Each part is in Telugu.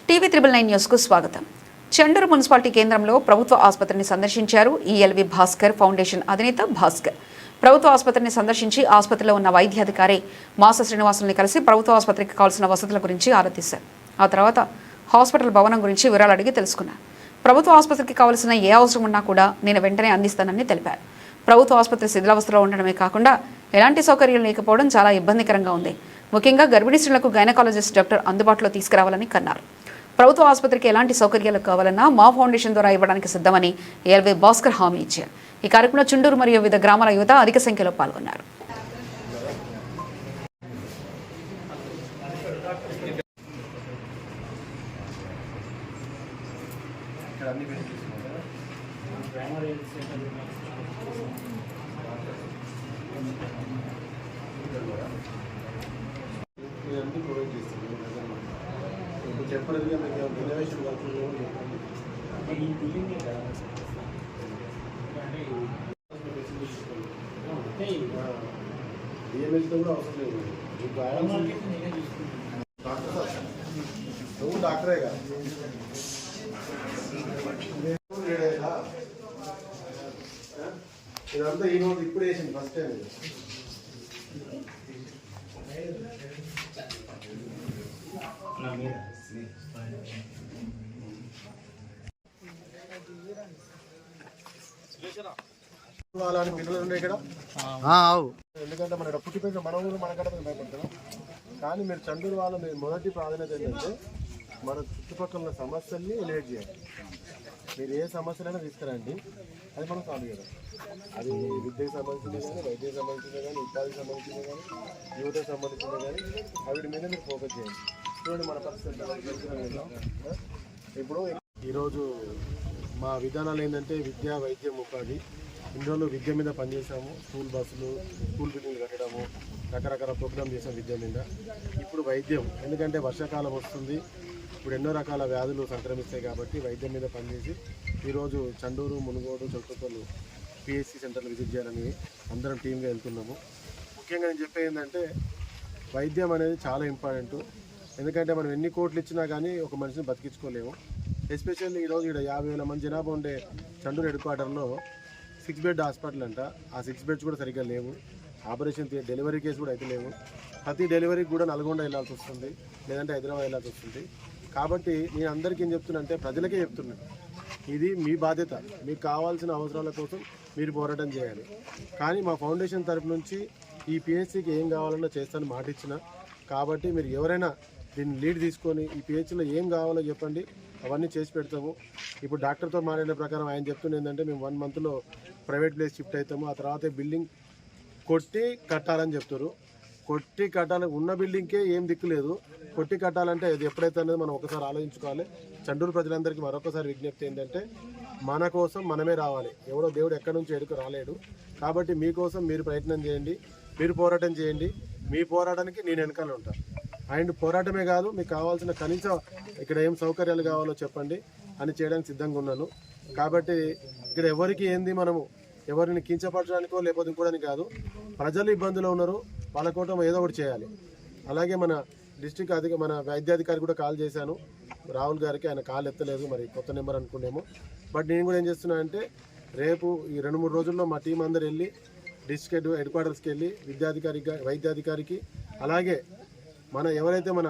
టీవీ9 న్యూస్కు స్వాగతం. చెండూరు మున్సిపాలిటీ కేంద్రంలో ప్రభుత్వ ఆసుపత్రిని సందర్శించారు ఈఎల్వి భాస్కర్ ఫౌండేషన్ అధినేత భాస్కర్. ప్రభుత్వ ఆసుపత్రిని సందర్శించి ఆసుపత్రిలో ఉన్న వైద్యాధికారి మాస శ్రీనివాసుల్ని కలిసి ప్రభుత్వ ఆసుపత్రికి కావాల్సిన వసతుల గురించి ఆరా తీశారు. ఆ తర్వాత హాస్పిటల్ భవనం గురించి వివరాలు అడిగి తెలుసుకున్నారు. ప్రభుత్వ ఆసుపత్రికి కావాల్సిన ఏ అవసరం ఉన్నా కూడా నేను వెంటనే అందిస్తానని తెలిపారు. ప్రభుత్వ ఆసుపత్రి శిథిలావస్థలో ఉండడమే కాకుండా ఎలాంటి సౌకర్యాలు లేకపోవడం చాలా ఇబ్బందికరంగా ఉంది. ముఖ్యంగా గర్భిణీ స్త్రీలకు గైనకాలజిస్ట్ డాక్టర్ అందుబాటులో తీసుకురావాలని కన్నారు. ప్రభుత్వ ఆసుపత్రికి ఎలాంటి సౌకర్యాలు కావాలన్నా మా ఫౌండేషన్ ద్వారా ఇవ్వడానికి సిద్ధమని ఏఎల్వి భాస్కర్ హామీ ఇచ్చారు. ఈ కార్యక్రమంలో చుండూరు మరియు వివిధ గ్రామాల యువత అధిక సంఖ్యలో పాల్గొన్నారు. చెప్పలేదు ఇన్నోవేషన్ డిఎంఎస్తో కూడా అవసరం లేదు. నువ్వు డాక్టరే కదా, ఇదంతా ఈ రోజు ఇప్పుడు వేసింది ఫస్ట్ టైం. అలాంటి పిల్లలు ఉండే ఇక్కడ, ఎందుకంటే మన పుట్టిపోయిన మన ఊరు మన కడ భయపడతాం. కానీ మీరు చండూరు వాళ్ళ మొదటి ప్రాధాన్యత ఏంటంటే మన చుట్టుపక్కల ఉన్న సమస్యల్ని ఎలివేట్ చేయాలి. మీరు ఏ సమస్యలైనా తీసుకురండి, అది మనం సాల్వ్ చేయాలి. అది విద్యకు సంబంధించింది కానీ, వైద్యకు సంబంధించింది కానీ, ఉపాధికి సంబంధించింది కానీ, యువతకు సంబంధించింది కానీ, వీటి మీద మీరు ఫోకస్ చేయండి. చూడండి మన పరిస్థితి. ఇప్పుడు ఈరోజు మా విధానాలు ఏంటంటే విద్య, వైద్యం, ఉపాధి. ఇన్ని రోజులు విద్య మీద పనిచేసాము. స్కూల్ బస్సులు, స్కూల్ బిల్డింగ్లు కట్టడము, రకరకాల ప్రోగ్రామ్ చేసాం విద్య మీద. ఇప్పుడు వైద్యం, ఎందుకంటే వర్షాకాలం వస్తుంది, ఇప్పుడు ఎన్నో రకాల వ్యాధులు సంక్రమిస్తాయి కాబట్టి వైద్యం మీద పనిచేసి ఈరోజు చండూరు, మునుగోడు, చౌటుప్పల్ పిహెచ్సి సెంటర్లు విజిట్ చేయాలని అందరం టీమ్గా వెళ్తున్నాము. ముఖ్యంగా నేను చెప్పేది ఏంటంటే వైద్యం అనేది చాలా ఇంపార్టెంట్. ఎందుకంటే మనం ఎన్ని కోట్లు ఇచ్చినా కానీ ఒక మనిషిని బతికించుకోలేము. ఎస్పెషల్లీ ఈరోజు ఇక్కడ 50,000 మంది జనాభా ఉండే చండూరు హెడ్ క్వార్టర్లో 6 బెడ్ హాస్పిటల్ అంట. ఆ 6 బెడ్స్ కూడా సరిగ్గా లేవు. ఆపరేషన్ డెలివరీ కేసు కూడా అయితే లేవు. ప్రతి డెలివరీకి కూడా నల్గొండ వెళ్ళాల్సి వస్తుంది, లేదంటే హైదరాబాద్ వెళ్ళాల్సి వస్తుంది. కాబట్టి నేను అందరికీ ఏం చెప్తున్నా అంటే ప్రజలకే చెప్తున్నాను, ఇది మీ బాధ్యత. మీకు కావాల్సిన అవసరాల కోసం మీరు పోరాటం చేయాలి. కానీ మా ఫౌండేషన్ తరపు నుంచి ఈ పిహెచ్సికి ఏం కావాలన్నా చేస్తాను మాట ఇచ్చిన. కాబట్టి మీరు ఎవరైనా దీన్ని లీడ్ తీసుకొని ఈ పిహెచ్లో ఏం కావాలో చెప్పండి, అవన్నీ చేసి పెడతాము. ఇప్పుడు డాక్టర్తో మాట్లాడిన ప్రకారం ఆయన చెప్తుంది ఏంటంటే మేము 1 మంత్లో ప్రైవేట్ ప్లేస్ షిఫ్ట్ అవుతాము. ఆ తర్వాత బిల్డింగ్ కొట్టి కట్టాలని చెప్తారు. కొట్టి కట్టాలి, ఉన్న బిల్డింగ్కే ఏం దిక్కు లేదు. కొట్టి కట్టాలంటే అది ఎప్పుడైతే అనేది మనం ఒకసారి ఆలోచించుకోవాలి. చండూరు ప్రజలందరికీ మరొకసారి విజ్ఞప్తి ఏంటంటే మన కోసం మనమే రావాలి. ఎవడో దేవుడు ఎక్కడి నుంచి ఎడుకు రాలేడు. కాబట్టి మీకోసం మీరు ప్రయత్నం చేయండి, మీరు పోరాటం చేయండి. మీ పోరాటానికి నేను వెనకాల ఉంటాను. అండ్ పోరాటమే కాదు, మీకు కావాల్సిన కనీసం ఇక్కడ ఏం సౌకర్యాలు కావాలో చెప్పండి అని చేయడానికి సిద్ధంగా ఉన్నాను. కాబట్టి ఇక్కడ ఎవరికి ఏంది, మనము ఎవరిని కించపరచడానికో లేకపోతే ఇంకోడానికి కాదు. ప్రజలు ఇబ్బందులు ఉన్నారు, వాళ్ళ కోసం ఏదో ఒకటి చేయాలి. అలాగే మన డిస్ట్రిక్ట్ మన వైద్యాధికారి కూడా కాల్ చేశాను రాహుల్ గారికి, ఆయన కాల్ ఎత్తలేదు, మరి కొత్త నెంబర్ అనుకునేమో. బట్ నేను కూడా ఏం చేస్తున్నా అంటే రేపు ఈ 2-3 రోజుల్లో మా టీం అందరు వెళ్ళి డిస్ట్రిక్ట్ హెడ్ క్వార్టర్స్కి వెళ్ళి వైద్యాధికారికి, అలాగే మన ఎవరైతే మన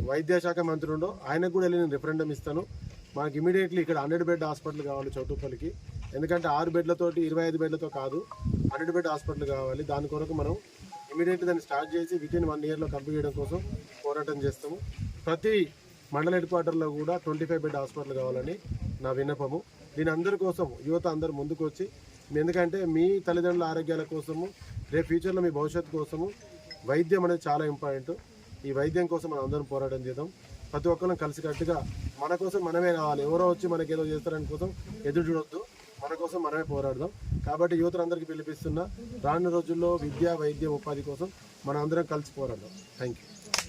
వైద్యశాఖ మంత్రి ఉండో ఆయనకు కూడా వెళ్ళి నేను రిఫరెండం ఇస్తాను. మనకి ఇమీడియట్లీ ఇక్కడ 100 బెడ్ హాస్పిటల్ కావాలి చౌటుప్పల్కి. ఎందుకంటే 6 బెడ్లతోటి 25 బెడ్లతో కాదు, 100 బెడ్ హాస్పిటల్ కావాలి. దాని కొరకు మనం ఇమీడియట్లీ దాన్ని స్టార్ట్ చేసి వితిన్ 1 ఇయర్లో కంప్లీట్ చేయడం కోసం పోరాటం చేస్తాము. ప్రతి మండల హెడ్ క్వార్టర్లో కూడా 25 బెడ్ హాస్పిటల్ కావాలని నా విన్నపము. దీని అందరి కోసం యువత అందరూ ముందుకు వచ్చి, ఎందుకంటే మీ తల్లిదండ్రుల ఆరోగ్యాల కోసము, రేపు ఫ్యూచర్లో మీ భవిష్యత్తు కోసము వైద్యం అనేది చాలా ఇంపార్టెంట్. ఈ వైద్యం కోసం మనం అందరం పోరాటం చేద్దాం. ప్రతి ఒక్కరిని కలిసికట్టుగా మన కోసం మనమే రావాలి. ఎవరో వచ్చి మనకి ఏదో చేస్తారని కోసం ఎదురు చూడొద్దు, మన కోసం మనమే పోరాడదాం. కాబట్టి యువతలందరికీ పిలిపిస్తున్నా, రానున్న రోజుల్లో విద్య, వైద్యం, ఉపాధి కోసం మనం అందరం కలిసి పోరాడదాం. Thank you.